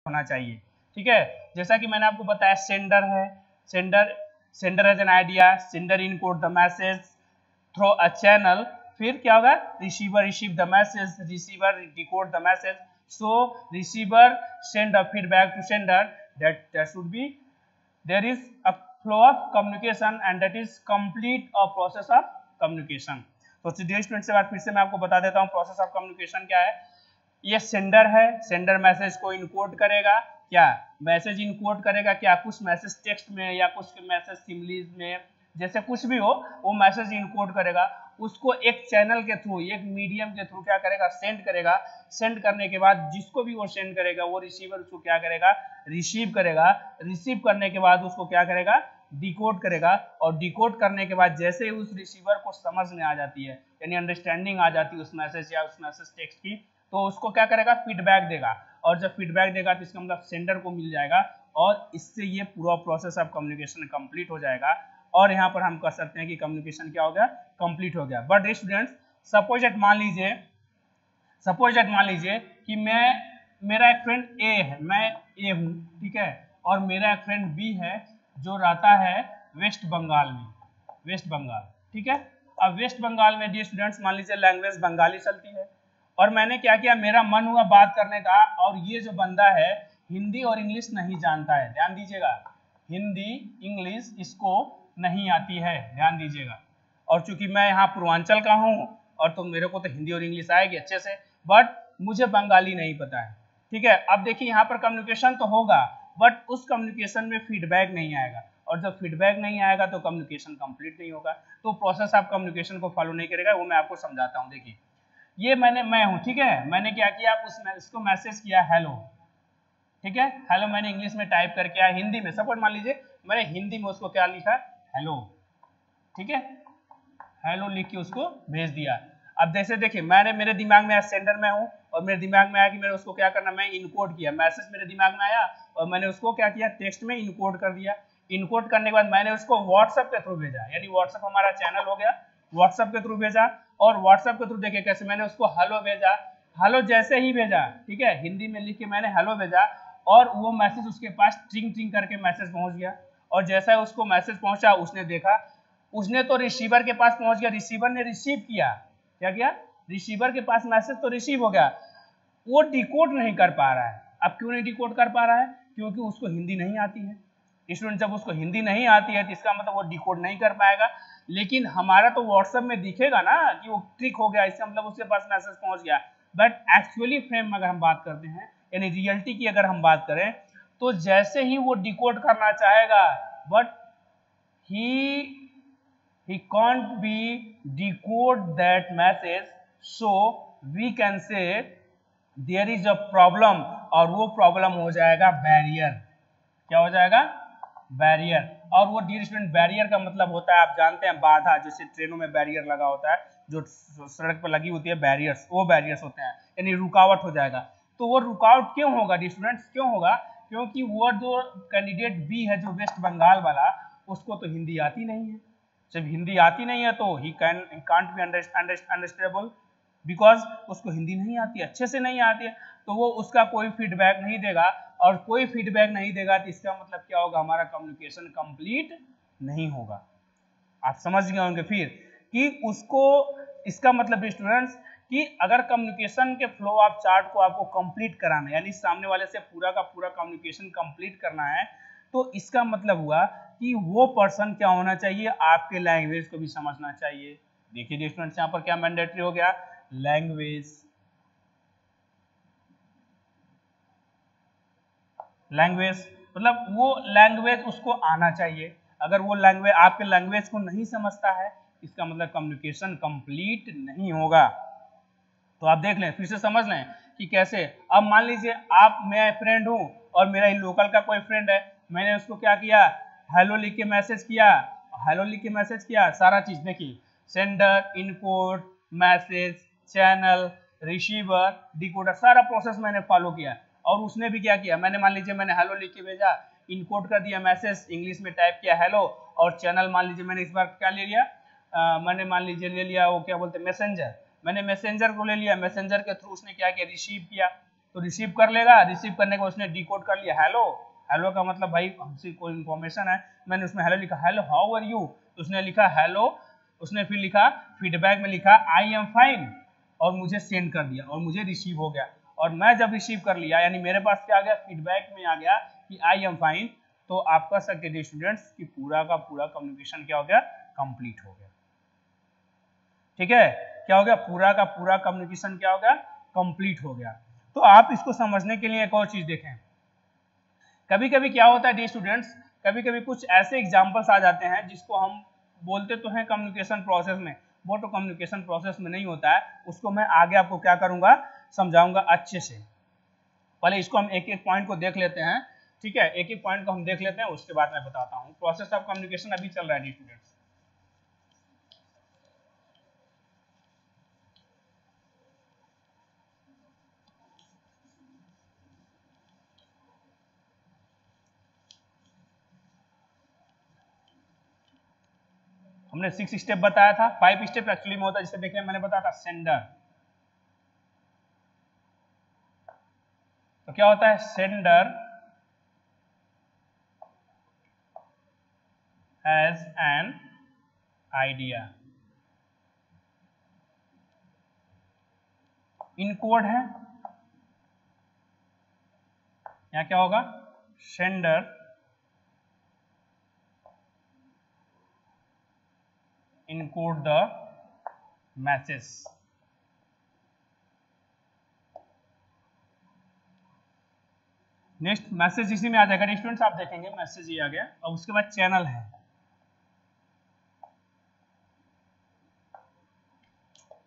होना चाहिए। ठीक है, जैसा कि मैंने आपको बताया सेंडर है, sender has an idea, sender encode the message through a channel, फिर क्या होगा, receiver receive the message, receiver decode the message, so receiver send a feedback to sender, that should be there is a flow of communication and that is complete a process of communication. तो dear student से बात फिर से मैं आपको बता देता हूँ प्रोसेस ऑफ कम्युनिकेशन क्या है। ये सेंडर है, सेंडर मैसेज को इनकोड करेगा, क्या मैसेज इनकोड करेगा, क्या कुछ मैसेज टेक्स्ट में या कुछ मैसेज सिम्बलीज में, जैसे कुछ भी हो वो मैसेज इनकोड करेगा, उसको एक चैनल के थ्रू, एक मीडियम के थ्रू क्या करेगा, सेंड करेगा। सेंड करने के बाद जिसको भी वो सेंड करेगा वो रिसीवर उसको क्या करेगा, रिसीव करेगा। रिसीव करने के बाद उसको क्या करेगा, डिकोड करेगा, और डिकोड करने के बाद जैसे ही उस रिसीवर को समझ में आ जाती है, यानी अंडरस्टैंडिंग आ जाती है उस मैसेज या उस मैसेज टेक्स्ट की, तो उसको क्या करेगा, फीडबैक देगा, और जब फीडबैक देगा तो इसका मतलब सेंडर को मिल जाएगा, और इससे ये पूरा प्रोसेस ऑफ कम्युनिकेशन कंप्लीट हो जाएगा। और यहाँ पर हम कह सकते हैं कि कम्युनिकेशन क्या हो गया, कंप्लीट हो गया। बट स्टूडेंट्स सपोज दैट मान लीजिए कि मेरा एक फ्रेंड ए है, मैं ए हूँ, ठीक है, और मेरा एक फ्रेंड बी है जो रहता है वेस्ट बंगाल में, वेस्ट बंगाल, ठीक है। अब वेस्ट बंगाल में डियर स्टूडेंट्स मान लीजिए लैंग्वेज बंगाली चलती है, और मैंने क्या किया, मेरा मन हुआ बात करने का, और ये जो बंदा है हिंदी और इंग्लिश नहीं जानता है, ध्यान दीजिएगा, हिंदी इंग्लिश इसको नहीं आती है, ध्यान दीजिएगा। और चूंकि मैं यहाँ पूर्वांचल का हूँ और तो मेरे को तो हिंदी और इंग्लिश आएगी अच्छे से, बट मुझे बंगाली नहीं पता है, ठीक है। अब देखिए यहाँ पर कम्युनिकेशन तो होगा, बट उस कम्युनिकेशन में फीडबैक नहीं आएगा, और जब फीडबैक नहीं आएगा तो कम्युनिकेशन कंप्लीट नहीं होगा, तो प्रोसेस ऑफ कम्युनिकेशन को फॉलो नहीं करेगा। वो मैं आपको समझाता हूँ। देखिए ये मैं हूँ, ठीक है, मैंने क्या किया, उसको मैसेज किया हेलो, ठीक है, हेलो मैंने इंग्लिश में टाइप करके आया, हिंदी में सपोज मान लीजिए मैंने हिंदी में उसको क्या लिखा, हेलो, ठीक है, हेलो लिख के उसको भेज दिया। अब जैसे देखिए मेरे दिमाग में सेंडर में हूँ, और मेरे दिमाग में आया कि मैंने उसको क्या करना, मैं इनकोड किया, मैसेज मेरे दिमाग में आया और मैंने उसको क्या किया, टेक्स्ट में इनकोड कर दिया। इनकोड करने के बाद मैंने उसको व्हाट्सएप के थ्रू भेजा, यानी व्हाट्सएप हमारा चैनल हो गया, व्हाट्सएप के थ्रू भेजा, और व्हाट्सएप के थ्रू देखिए कैसे मैंने उसको हेलो भेजा, हेलो जैसे ही भेजा, ठीक है, हिंदी में लिख के मैंने हेलो भेजा, और वो मैसेज उसके पास ट्रिंग ट्रिंग करके मैसेज पहुंच गया, और जैसा उसको मैसेज पहुंचा उसने देखा, उसने तो रिसीवर के पास पहुंच गया, रिसीवर ने रिसीव किया, क्या किया, रिसीवर के पास मैसेज तो रिसीव हो गया, वो डिकोड नहीं कर पा रहा है। अब क्यों नहीं डिकोड कर पा रहा है, क्योंकि उसको हिंदी नहीं आती है। स्टूडेंट जब उसको हिंदी नहीं आती है तो इसका मतलब वो डिकोड नहीं कर पाएगा, लेकिन हमारा तो व्हाट्सएप में दिखेगा ना कि वो क्लिक हो गया, इसका मतलब उसके पास मैसेज पहुंच गया। बट एक्चुअली फ्रेम अगर हम बात करते हैं, यानी रियलिटी की अगर हम बात करें, तो जैसे ही वो डिकोड करना चाहेगा, but he can't be decode that message, so we can say there is a problem, और वो प्रॉब्लम हो जाएगा बैरियर। क्या हो जाएगा, बैरियर। और वो डियर स्टूडेंट बैरियर का मतलब होता है, आप जानते हैं बाधा, जैसे ट्रेनों में बैरियर लगा होता है, जो सड़क पर लगी होती है बैरियर्स, वो बैरियर्स होते हैं, यानी रुकावट हो जाएगा। तो वो रुकावट क्यों होगा डियर स्टूडेंट्स, क्यों होगा, क्योंकि वो जो कैंडिडेट बी है जो वेस्ट बंगाल वाला, उसको तो हिंदी आती नहीं है। जब हिंदी आती नहीं है तो he can't be understandable, because उसको हिंदी नहीं आती, अच्छे से नहीं आती है, तो वो उसका कोई फीडबैक नहीं देगा, और कोई फीडबैक नहीं देगा तो इसका मतलब क्या होगा, हमारा कम्युनिकेशन कंप्लीट नहीं होगा। आप समझ गए होंगे फिर कि उसको, इसका मतलब स्टूडेंट्स कि अगर कम्युनिकेशन के फ्लो ऑफ चार्ट को आपको कंप्लीट कराना है, यानी सामने वाले से पूरा का पूरा कम्युनिकेशन कंप्लीट करना है, तो इसका मतलब हुआ कि वो पर्सन क्या होना चाहिए, आपके लैंग्वेज को भी समझना चाहिए। देखिए स्टूडेंट्स यहाँ पर क्या मैंडेटरी हो गया, लैंग्वेज, लैंग्वेज मतलब वो लैंग्वेज उसको आना चाहिए। अगर वो लैंग्वेज आपके लैंग्वेज को नहीं समझता है, इसका मतलब कम्युनिकेशन कंप्लीट नहीं होगा। तो आप देख लें, फिर से समझ लें कि कैसे। अब मान लीजिए मैं फ्रेंड हूं और मेरा ही लोकल का कोई फ्रेंड है, मैंने उसको क्या किया, हेलो लिख के मैसेज किया, हेलो लिख के मैसेज किया, सारा चीज देखिए, sender, encode, message, channel, receiver, decoder, सारा प्रोसेस मैंने फॉलो किया। और उसने भी क्या किया, मैंने मान लीजिए मैंने हेलो लिख के भेजा, इनकोड कर दिया मैसेज, इंग्लिश में टाइप किया हेलो, और चैनल मान लीजिए मैंने इस बार क्या ले लिया, मैंने मान लीजिए ले लिया वो क्या बोलते हैं मैसेंजर, मैंने मैसेंजर को ले लिया, मैसेंजर के थ्रू उसने क्या किया, रिसीव किया। तो रिसीव कर लेगा, रिसीव करने के बाद उसने डिकोड कर लिया हेलो, हेलो का मतलब भाई हमसे कोई इन्फॉर्मेशन है, मैंने उसमें हेलो लिखा, हेलो हाउ आर यू, तो उसने लिखा हेलो, उसने फिर लिखा फीडबैक में लिखा आई एम फाइन और मुझे सेंड कर दिया और मुझे रिसीव हो गया। और मैं जब रिसीव कर लिया यानी मेरे पास क्या आ गया, फीडबैक में आ गया कि आई एम फाइन, तो आप कह सकते थे स्टूडेंट्स कि पूरा का पूरा कम्युनिकेशन क्या हो गया, कंप्लीट हो गया। ठीक है, क्या हो गया, पूरा का पूरा कम्युनिकेशन क्या हो गया, कंप्लीट हो गया। तो आप इसको समझने के लिए एक और चीज देखें, कभी कभी क्या होता है डी स्टूडेंट्स, कभी कभी कुछ ऐसे एग्जांपल्स आ जाते हैं जिसको हम बोलते तो हैं कम्युनिकेशन प्रोसेस में, वो तो कम्युनिकेशन प्रोसेस में नहीं होता है, उसको मैं आगे आपको क्या करूंगा, समझाऊंगा अच्छे से। पहले इसको हम एक एक पॉइंट को देख लेते हैं, ठीक है, एक एक पॉइंट को हम देख लेते हैं, उसके बाद मैं बताता हूँ। प्रोसेस ऑफ कम्युनिकेशन अभी चल रहा है डी स्टूडेंट्स। हमने 6 स्टेप बताया था, 5 स्टेप एक्चुअली में होता है, जिसे देखिए मैंने बताया था सेंडर, तो क्या होता है, sender has an idea, encode है, यहां क्या होगा, sender encode the message, next message इसी में आ जाएगा स्टूडेंट्स, आप देखेंगे मैसेज ये आ गया। अब उसके बाद चैनल है,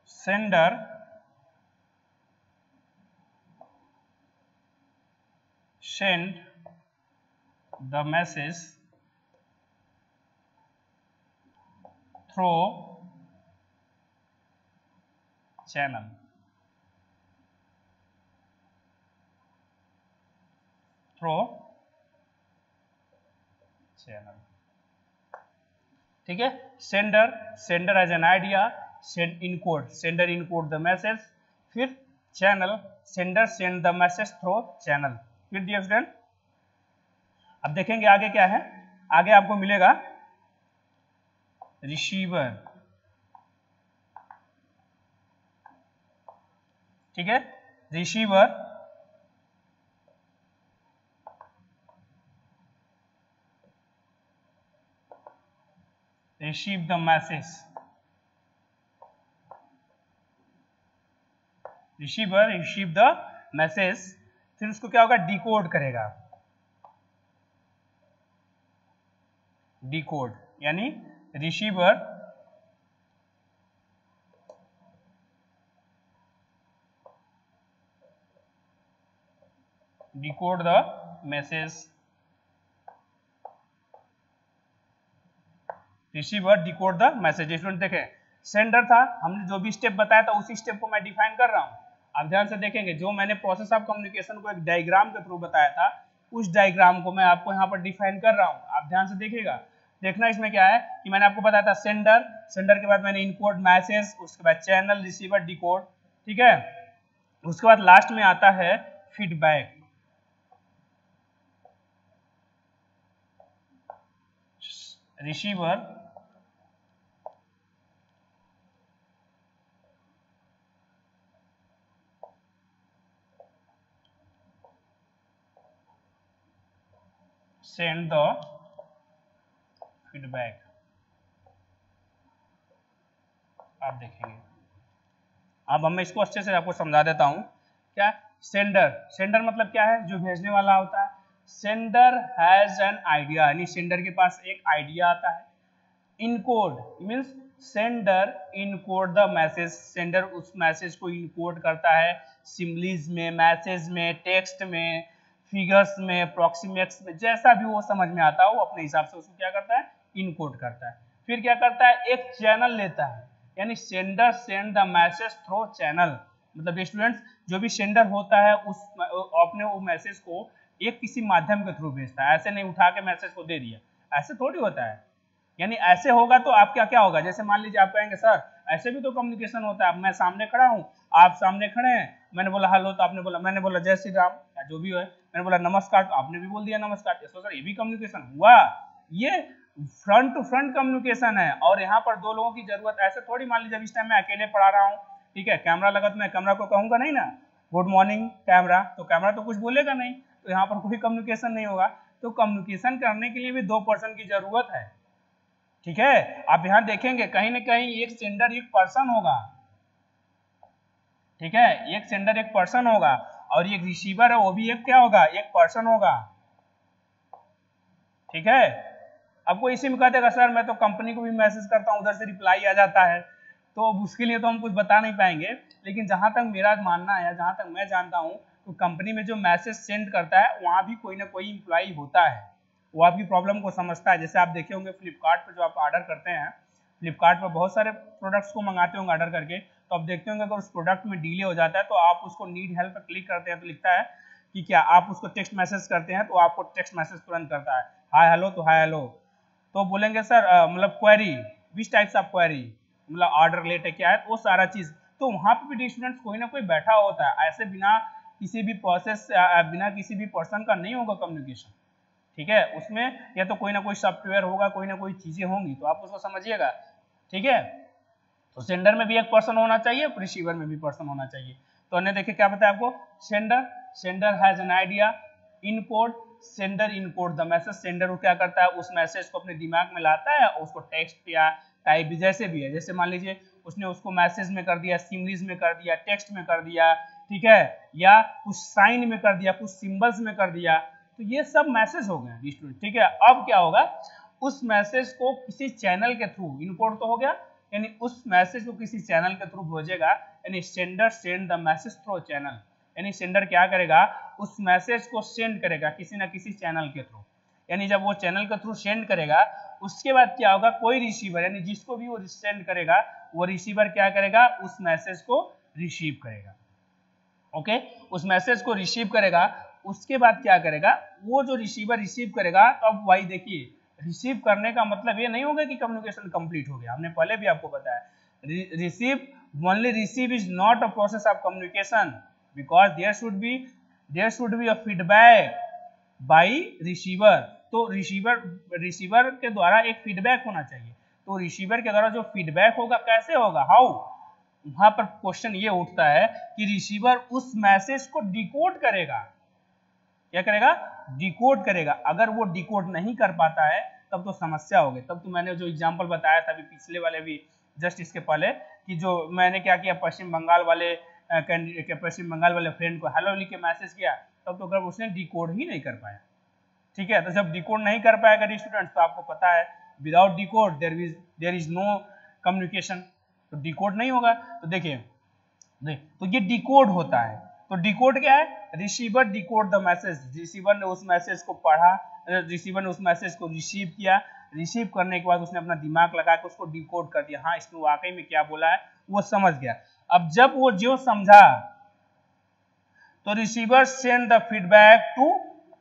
sender send the message through channel, ठीक है। Sender has an idea, sender encode the message, फिर channel, sender send the message through channel, फिर डियर स्टूडेंट अब देखेंगे आगे क्या है, आगे आपको मिलेगा रिसीवर, ठीक है, receiver receive the message, receiver receive the message, फिर उसको क्या होगा, डिकोड करेगा, डिकोड यानी receiver decode the message, receiver decode the message. Student देखें सेंडर था, हमने जो भी स्टेप बताया था उसी स्टेप को मैं डिफाइन कर रहा हूं। आप ध्यान से देखेंगे, जो मैंने प्रोसेस ऑफ कम्युनिकेशन को एक डायग्राम के थ्रू बताया था, उस डायग्राम को मैं आपको यहाँ पर डिफाइन कर रहा हूँ। आप ध्यान से देखिएगा, देखना इसमें क्या है कि मैंने आपको बताया था सेंडर, सेंडर के बाद मैंने इनकोड मैसेज, उसके बाद चैनल, रिसीवर, डिकोड, ठीक है। उसके बाद लास्ट में आता है feedback, receiver send the feedback। आप देखेंगे, अब मैं इसको अच्छे से आपको समझा देता हूं। क्या सेंडर, सेंडर मतलब क्या है, जो भेजने वाला होता है। सेंडर हैज एन आइडिया, यानी सेंडर के पास एक आइडिया आता है। Encode means sender encode the message, sender उस मैसेज को इनकोड करता है सिम्बलीज में, मैसेज में, टेक्स्ट में, फिगर्स में, अप्रॉक्सीमेट्स में, जैसा भी वो समझ में आता है वो अपने हिसाब से उसको क्या करता है, इनकोड करता है। फिर क्या करता है, एक चैनल लेता है, यानी sender send the message through channel, मतलब स्टूडेंट्स जो भी सेंडर होता है उस अपने वो मैसेज को एक किसी माध्यम के थ्रू भेजता है, ऐसे नहीं उठा के मैसेज को दे दिया, ऐसे थोड़ी होता है। यानी ऐसे होगा तो आपका क्या होगा, जैसे मान लीजिए आप कहेंगे सर ऐसे भी तो कम्युनिकेशन होता है, अब मैं सामने खड़ा हूं, आप सामने खड़े हैं, मैंने बोला हेलो तो आपने बोला, मैंने बोला जय श्री राम या जो भी हो, मैंने बोला नमस्कार तो आपने भी बोल दिया नमस्कार। तो सर ये भी कम्युनिकेशन हुआ, ये फ्रंट टू फ्रंट कम्युनिकेशन है। और यहाँ पर दो लोगों की जरूरत, ऐसे थोड़ी मान लीजिए इस टाइम मैं अकेले पढ़ा रहा हूँ, ठीक है, कैमरा लगा तो मैं कैमरा को कहूंगा नहीं ना गुड मॉर्निंग कैमरा, तो कैमरा तो कुछ बोलेगा नहीं, तो यहाँ पर कोई कम्युनिकेशन नहीं होगा। तो कम्युनिकेशन करने के लिए भी दो पर्सन की जरूरत है, ठीक है। आप यहाँ देखेंगे कहीं ना कहीं एक सेंडर एक पर्सन होगा, ठीक है, एक सेंडर एक पर्सन होगा, और एक रिसीवर है वो भी एक क्या होगा, एक पर्सन होगा, ठीक है। अब कोई इसी में कह देगा सर मैं तो कंपनी को भी मैसेज करता हूँ उधर से रिप्लाई आ जाता है, तो उसके लिए तो हम कुछ बता नहीं पाएंगे। लेकिन जहां तक मेरा मानना है, जहां तक मैं जानता हूं, तो कंपनी में जो मैसेज सेंड करता है वहां भी कोई ना कोई इम्प्लॉई होता है, वो आपकी प्रॉब्लम को समझता है। जैसे आप देखे होंगे फ्लिपकार्ट पर जो आप ऑर्डर करते हैं, फ्लिपकार्ट पर बहुत सारे प्रोडक्ट्स को मंगाते होंगे ऑर्डर करके, तो आप देखते होंगे अगर उस प्रोडक्ट में डिले हो जाता है तो आप उसको नीड हेल्प पर क्लिक करते हैं तो लिखता है कि क्या, आप उसको टेक्स्ट मैसेज करते हैं तो आपको टेक्स्ट मैसेज तुरंत करता है हाय हेलो, तो हाय हेलो, तो बोलेंगे सर मतलब query which types of query, मतलब ऑर्डर रिलेटेड क्या है, वो सारा चीज। तो वहां पे भी स्टूडेंट्स कोई ना कोई बैठा होता है, ऐसे बिना किसी भी प्रोसेस बिना किसी भी पर्सन का नहीं होगा कम्युनिकेशन, ठीक है। उसमें या तो कोई ना कोई सॉफ्टवेयर होगा, कोई ना कोई चीजें होंगी, तो आप उसको समझिएगा, ठीक है। तो सेंडर में भी एक पर्सन होना चाहिए, रिसीवर में भी पर्सन होना चाहिए। तो हमने देखे क्या बताया आपको, sender has an idea, encode, sender encode the message. Sender वो क्या करता है, उस मैसेज को अपने दिमाग में लाता है, उसको टेक्स्ट या टाइप भी जैसे भी है, जैसे मान लीजिए उसने उसको मैसेज में कर दिया, सिमरीज में कर दिया, टेक्स्ट में कर दिया, ठीक है, या कुछ साइन में कर दिया, कुछ सिंबल्स में कर दिया, तो ये सब मैसेज हो गए स्टूडेंट, ठीक है। अब क्या होगा, उस मैसेज को किसी चैनल के थ्रू, इनकोड तो हो गया, यानी उस मैसेज को किसी चैनल के थ्रू भेजेगा, यानी sender send the message through channel, यानी सेंडर क्या करेगा, उस मैसेज को सेंड करेगा किसी ना किसी चैनल के थ्रू, यानी जब वो चैनल के थ्रू सेंड करेगा, उसके बाद क्या होगा, कोई रिसीवर, यानी जिसको भी वो सेंड करेगा, वो रिसीवर क्या करेगा, उस मैसेज को रिसीव करेगा, ओके, उस मैसेज को रिसीव करेगा। उसके बाद क्या करेगा, वो जो रिसीवर रिसीव करेगा, तो अब भाई देखिए रिसीव करने का मतलब ये नहीं होगा कि कम्युनिकेशन कंप्लीट हो गया, हमने पहले भी आपको बताया, receive only receive is not a process of communication, because there should be a feedback by receiver. तो रिसीवर के द्वारा एक फीडबैक होना चाहिए, तो रिसीवर के द्वारा जो फीडबैक होगा कैसे होगा, हाउ, वहां पर क्वेश्चन ये उठता है कि रिसीवर उस मैसेज को डिकोड करेगा, क्या करेगा, डिकोड करेगा। अगर वो डिकोड नहीं कर पाता है तब तो समस्या हो गई। तब तो मैंने जो एग्जांपल बताया था अभी पिछले वाले भी, जस्ट इसके पहले, कि जो मैंने क्या किया, पश्चिम बंगाल वाले फ्रेंड को हेलो लिख के मैसेज किया, तब तो अगर उसने डिकोड ही नहीं कर पाया, ठीक है। तो जब डिकोड नहीं कर पाएगा स्टूडेंट्स, तो आपको पता है without decode there is no communication, तो डिकोड नहीं होगा। तो देखिए तो ये डिकोड होता है, तो डिकोड क्या है, receiver decode the message, receiver ने उस मैसेज को पढ़ा, रिसीवर ने उस मैसेज को रिसीव किया, रिसीव करने के बाद उसने अपना दिमाग लगा के उसको डिकोड कर दिया, हाँ इसमें वाकई में क्या बोला है वो समझ गया। अब जब वो जो समझा तो receiver send the feedback to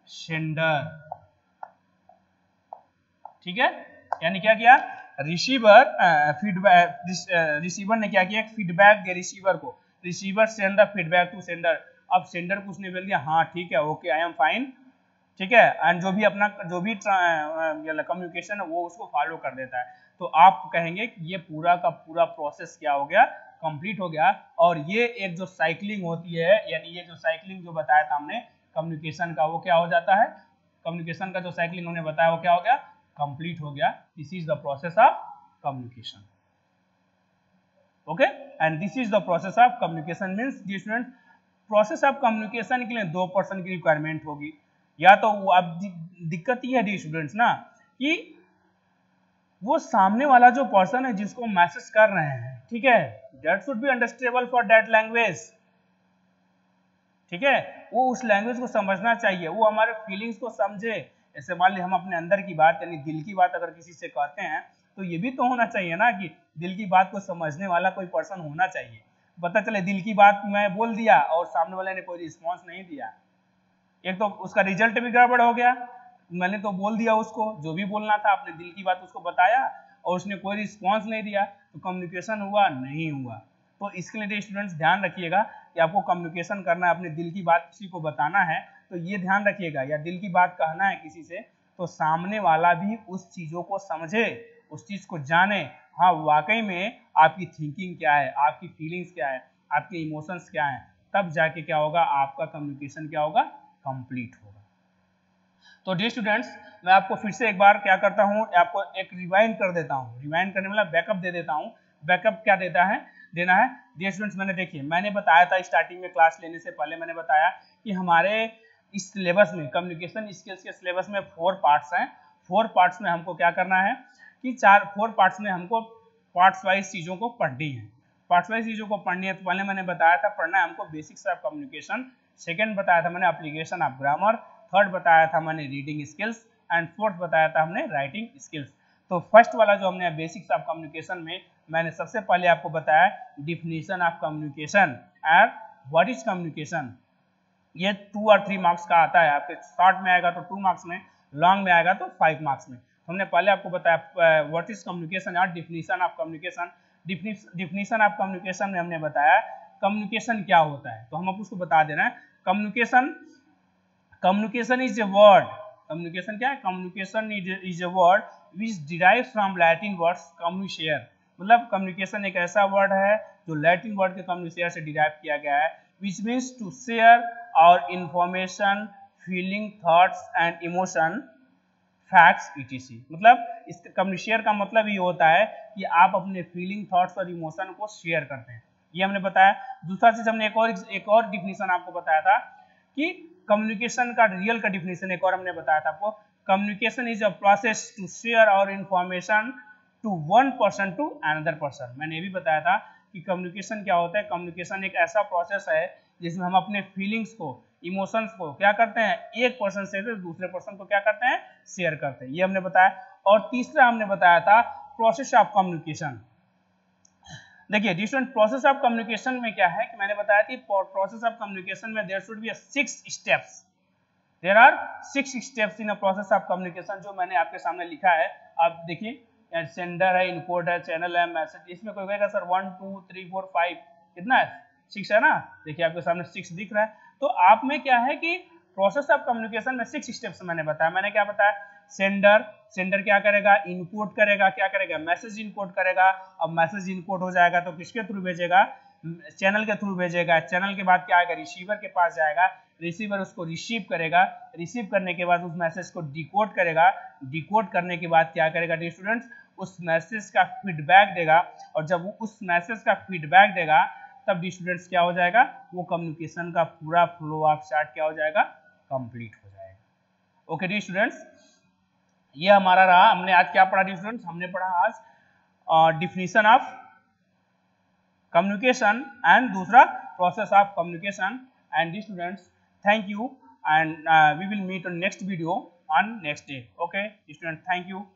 sender, ठीक है, यानी क्या किया, रिसीवर ने क्या किया, फीडबैक दिया रिसीवर को, receiver send the feedback to sender. अब सेंडर को उसने बोल दिया हाँ ठीक है, ओके, आई एम फाइन, ठीक है, एंड जो भी कम्युनिकेशन है वो उसको फॉलो कर देता है। तो आप कहेंगे कि ये पूरा का पूरा प्रोसेस क्या हो गया, कंप्लीट हो गया। और ये एक जो साइक्लिंग होती है, यानी ये जो साइक्लिंग जो बताया था हमने कम्युनिकेशन का, वो क्या हो जाता है, कम्युनिकेशन का जो साइक्लिंग हमने बताया वो क्या हो गया, कंप्लीट हो गया। This is the process of communication, okay, and this is the process of communication. Means student, process of communication के लिए दो पर्सन की रिक्वायरमेंट होगी, या तो अब दिक्कत ये है स्टूडेंट्स ना कि वो सामने वाला जो पर्सन है जिसको मैसेज कर रहे हैं, ठीक है, that should B understandable for that language, ठीक है, वो उस लैंग्वेज को समझना चाहिए, वो हमारे फीलिंग्स को समझे। ऐसे मान लीजिए हम अपने अंदर की बात यानी दिल की बात अगर किसी से कहते हैं तो ये भी तो होना चाहिए ना कि दिल की बात को समझने वाला कोई पर्सन होना चाहिए। पता चले दिल की बात मैं बोल दिया और सामने वाले ने कोई रिस्पॉन्स नहीं दिया, एक तो उसका रिजल्ट भी गड़बड़ हो गया, मैंने तो बोल दिया उसको जो भी बोलना था, अपने दिल की बात उसको बताया और उसने कोई रिस्पॉन्स नहीं दिया, तो कम्युनिकेशन हुआ नहीं हुआ। तो इसके लिए स्टूडेंट्स ध्यान रखिएगा कि आपको कम्युनिकेशन करना है, अपने दिल की बात किसी को बताना है, तो ये ध्यान रखिएगा, या दिल की बात कहना है किसी से, तो सामने वाला भी उस चीज़ों को समझे, उस चीज़ को जाने, हाँ वाकई में आपकी थिंकिंग क्या है, आपकी फीलिंग्स क्या है, आपके इमोशंस क्या हैं, तब जाके क्या होगा, आपका कम्युनिकेशन क्या होगा, कंप्लीट होगा। तो डियर स्टूडेंट्स, मैं आपको फिर से एक बार क्या करता हूँ, आपको एक रिवाइंड कर देता हूँ, रिवाइंड करने वाला बैकअप दे देता हूँ। बैकअप क्या देता है, देना है डियर स्टूडेंट्स, मैंने देखिए मैंने बताया था स्टार्टिंग में क्लास लेने से पहले मैंने बताया कि हमारे इस सिलेबस में, कम्युनिकेशन स्किल्स के सिलेबस में 4 पार्ट्स हैं। 4 पार्ट्स में हमको क्या करना है कि 4 पार्ट्स में हमको पार्ट्स वाइज चीज़ों को पढ़नी है। पार्ट्स वाइज चीज़ों को पढ़नी है तो पहले मैंने बताया था पढ़ना है हमको बेसिक्स ऑफ कम्युनिकेशन, सेकेंड बताया था मैंने एप्लीकेशन ऑफ ग्रामर, थर्ड बताया था मैंने रीडिंग स्किल्स, एंड फोर्थ बताया था हमने राइटिंग स्किल्स। तो फर्स्ट वाला जो हमने बेसिक्स ऑफ कम्युनिकेशन में मैंने सबसे पहले आपको बताया definition of communication and what is communication. ये 2 और 3 मार्क्स का आता है, आपके शॉर्ट में आएगा तो 2 मार्क्स में, लॉन्ग में आएगा तो 5 मार्क्स में। हमने पहले आपको बताया व्हाट इज कम्युनिकेशन और definition of communication. Definition of communication में हमने बताया कम्युनिकेशन क्या होता है, तो हम आपको उसको बता दे रहे हैं। Communication is a word, communication क्या है, communication is a word which derive from Latin words कम्युनिशेयर। मतलब कम्युनिकेशन एक ऐसा वर्ड है जो लैटिन वर्ड के कम्युनिशेयर से डिराइव किया गया है, which means to share our information, feeling, thoughts and emotion, facts etc। मतलब इस कम्युनिशेयर का मतलब ये होता है कि आप अपने फीलिंग, थॉट्स और इमोशन को शेयर करते हैं, ये हमने बताया। दूसरा चीज हमने एक और डिफिनीशन आपको बताया था कि कम्युनिकेशन का रियल का डिफिनीशन एक और हमने बताया था आपको, communication is a process to share our information to one person to another person. मैंने ये भी बताया था कि कम्युनिकेशन क्या होता है, कम्युनिकेशन एक ऐसा प्रोसेस है जिसमें हम अपने फीलिंग्स को, इमोशंस को क्या करते हैं, एक पर्सन से दूसरे पर्सन को क्या करते हैं, शेयर करते हैं, ये हमने बताया। और तीसरा हमने बताया था प्रोसेस ऑफ कम्युनिकेशन। देखिए डिफरेंट प्रोसेस ऑफ कम्युनिकेशन में क्या है कि मैंने बताया कि प्रोसेस ऑफ कम्युनिकेशन में there should be 6 steps, there are 6 steps in a process of communication, जो मैंने आपके सामने लिखा है। आप देखिए सेंडर है, इनपुट है, चैनल है, मैसेज, इसमें कोई कहेगा सर 1 2 3 4 5 कितना है, 6 है ना, देखिए आपके सामने 6 दिख रहा है। तो आप में क्या है कि प्रोसेस ऑफ कम्युनिकेशन में 6 स्टेप्स मैंने बताया। मैंने क्या बताया, सेंडर क्या करेगा, इनपुट करेगा, क्या करेगा, मैसेज इनपुट करेगा। अब मैसेज इनपुट हो जाएगा तो किसके थ्रू भेजेगा, चैनल के थ्रू भेजेगा। चैनल के बाद क्या आएगा, रिसीवर के पास जाएगा, रिसीवर उसको रिसीव करेगा, रिसीव करने के बाद उस मैसेज को डिकोड करेगा, डिकोड करने के बाद क्या करेगा डियर स्टूडेंट्स, उस मैसेज का फीडबैक देगा। और जब वो उस मैसेज का फीडबैक देगा तब डियर स्टूडेंट्स क्या हो जाएगा, वो कम्युनिकेशन का पूरा फ्लो ऑफ चार्ट क्या हो जाएगा, कंप्लीट हो जाएगा। ओके डियर स्टूडेंट्स, ये हमारा रहा। हमने आज क्या पढ़ा डियर स्टूडेंट्स, हमने पढ़ा आज डिफिनीशन ऑफ कम्युनिकेशन एंड दूसरा process of communication. And dear students thank you, and we will meet on next video on next day. Okay students, thank you.